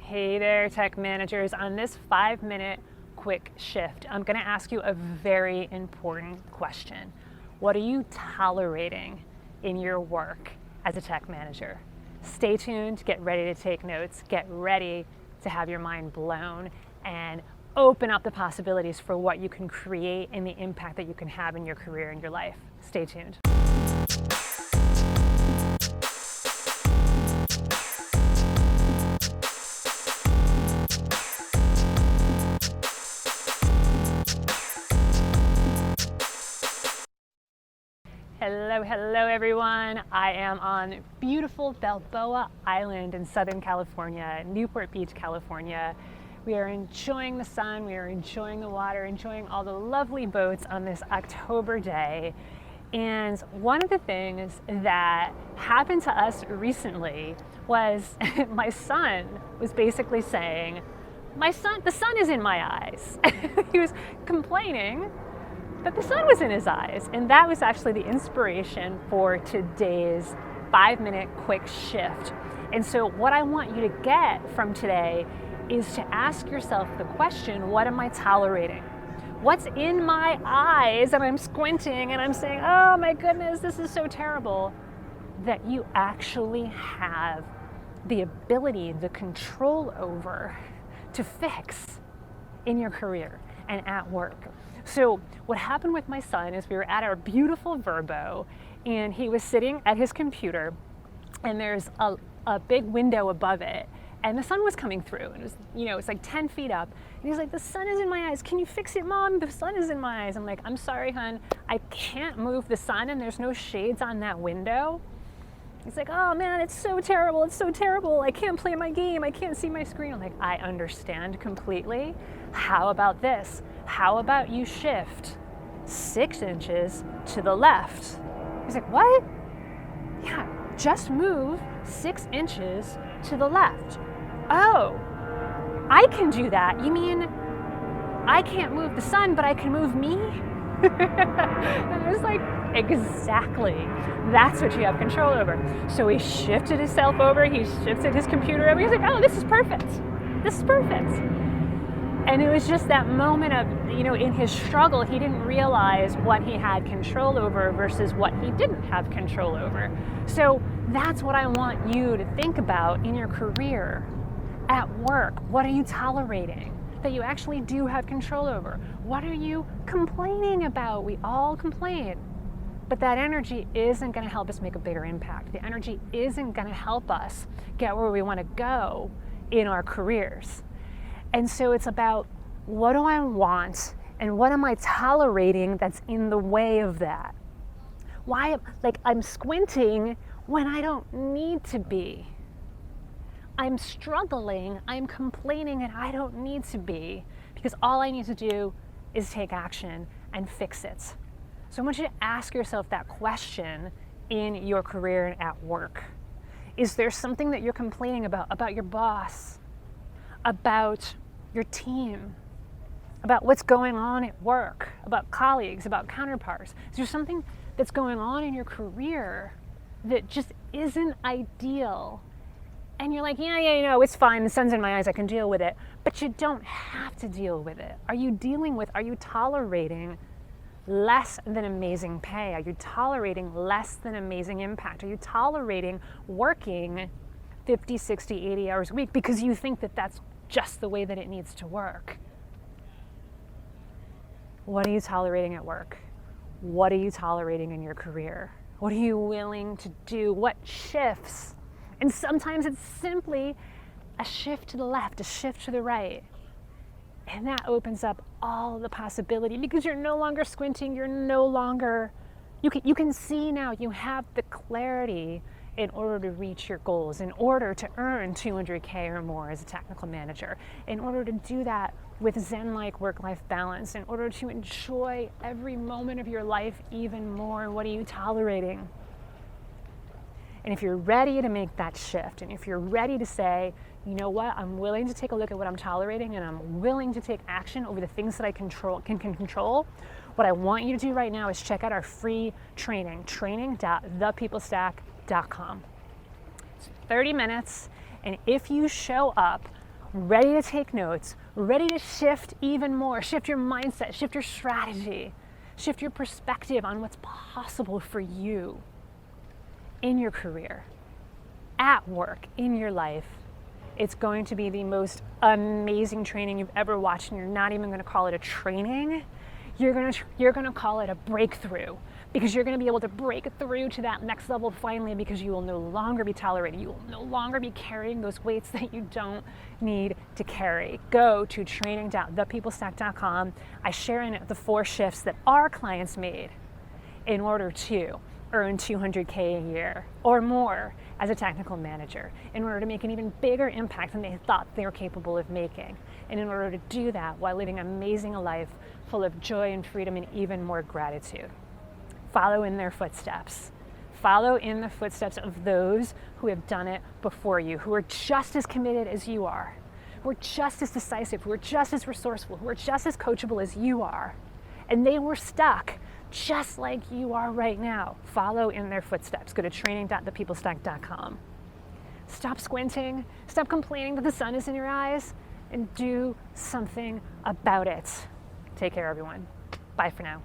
Hey there, tech managers. On this 5-minute quick shift, I'm going to ask you a very important question. What are you tolerating in your work as a tech manager? Stay tuned, get ready to take notes, get ready to have your mind blown, and open up the possibilities for what you can create and the impact that you can have in your career and your life. Stay tuned. Hello everyone. I am on beautiful Balboa Island in Southern California, Newport Beach, California. We are enjoying the sun, we are enjoying the water, enjoying all the lovely boats on this October day. And one of the things that happened to us recently was my son was basically saying, the sun is in my eyes. He was complaining that the sun was in his eyes. And that was actually the inspiration for today's 5-minute quick shift. And so what I want you to get from today is to ask yourself the question, what am I tolerating? What's in my eyes? And I'm squinting and I'm saying, oh my goodness, this is so terrible, that you actually have the ability, the control over to fix in your career and at work. So what happened with my son is we were at our beautiful Verbo and he was sitting at his computer and there's a big window above it and the sun was coming through and it was, it's like 10 feet up and he's like, the sun is in my eyes. Can you fix it, Mom? The sun is in my eyes. I'm like, I'm sorry, hon. I can't move the sun and there's no shades on that window. He's like, oh man, it's so terrible. It's so terrible. I can't play my game. I can't see my screen. I'm like, I understand completely. How about this? How about you shift 6 inches to the left? He's like, what? Yeah, just move 6 inches to the left. Oh, I can do that. You mean I can't move the sun, but I can move me? And I was like, exactly. That's what you have control over. So he shifted himself over. He shifted his computer over. He's like, oh, this is perfect. This is perfect. And it was just that moment of, in his struggle, he didn't realize what he had control over versus what he didn't have control over. So that's what I want you to think about in your career, at work. What are you tolerating that you actually do have control over? What are you complaining about? We all complain. But that energy isn't going to help us make a bigger impact. The energy isn't going to help us get where we want to go in our careers. And so it's about, what do I want and what am I tolerating that's in the way of that? Why, I'm squinting when I don't need to be. I'm struggling, I'm complaining, and I don't need to be, because all I need to do is take action and fix it. So I want you to ask yourself that question in your career and at work. Is there something that you're complaining about your boss, about your team, about what's going on at work, about colleagues, about counterparts? Is there something that's going on in your career that just isn't ideal? And you're like, yeah, it's fine. The sun's in my eyes. I can deal with it. But you don't have to deal with it. Are you tolerating less than amazing pay? Are you tolerating less than amazing impact? Are you tolerating working 50, 60, 80 hours a week because you think that that's just the way that it needs to work? What are you tolerating at work? What are you tolerating in your career? What are you willing to do? What shifts? And sometimes it's simply a shift to the left, a shift to the right. And that opens up all the possibility because you're no longer squinting, you can see now, you have the clarity in order to reach your goals, in order to earn 200K or more as a technical manager, in order to do that with Zen-like work-life balance, in order to enjoy every moment of your life even more. What are you tolerating? And if you're ready to make that shift, and if you're ready to say, you know what, I'm willing to take a look at what I'm tolerating and I'm willing to take action over the things that I can control, what I want you to do right now is check out our free training.thepeoplestack.com. It's 30 minutes, and if you show up ready to take notes, ready to shift even more, shift your mindset, shift your strategy, shift your perspective on what's possible for you in your career, at work, in your life. It's going to be the most amazing training you've ever watched, and you're not even going to call it a training. You're going to call it a breakthrough, because you're going to be able to break through to that next level finally, because you will no longer be tolerating. You will no longer be carrying those weights that you don't need to carry. Go to training.thepeoplestack.com. I share in it the 4 shifts that our clients made in order to earn $200K a year or more as a technical manager, in order to make an even bigger impact than they thought they were capable of making, and in order to do that while living amazing a life full of joy and freedom and even more gratitude. Follow in their footsteps. Follow in the footsteps of those who have done it before you, who are just as committed as you are, who are just as decisive, who are just as resourceful, who are just as coachable as you are. And they were stuck just like you are right now. Follow in their footsteps. Go to training.thepeoplestack.com. Stop squinting, stop complaining that the sun is in your eyes, and do something about it. Take care, everyone. Bye for now.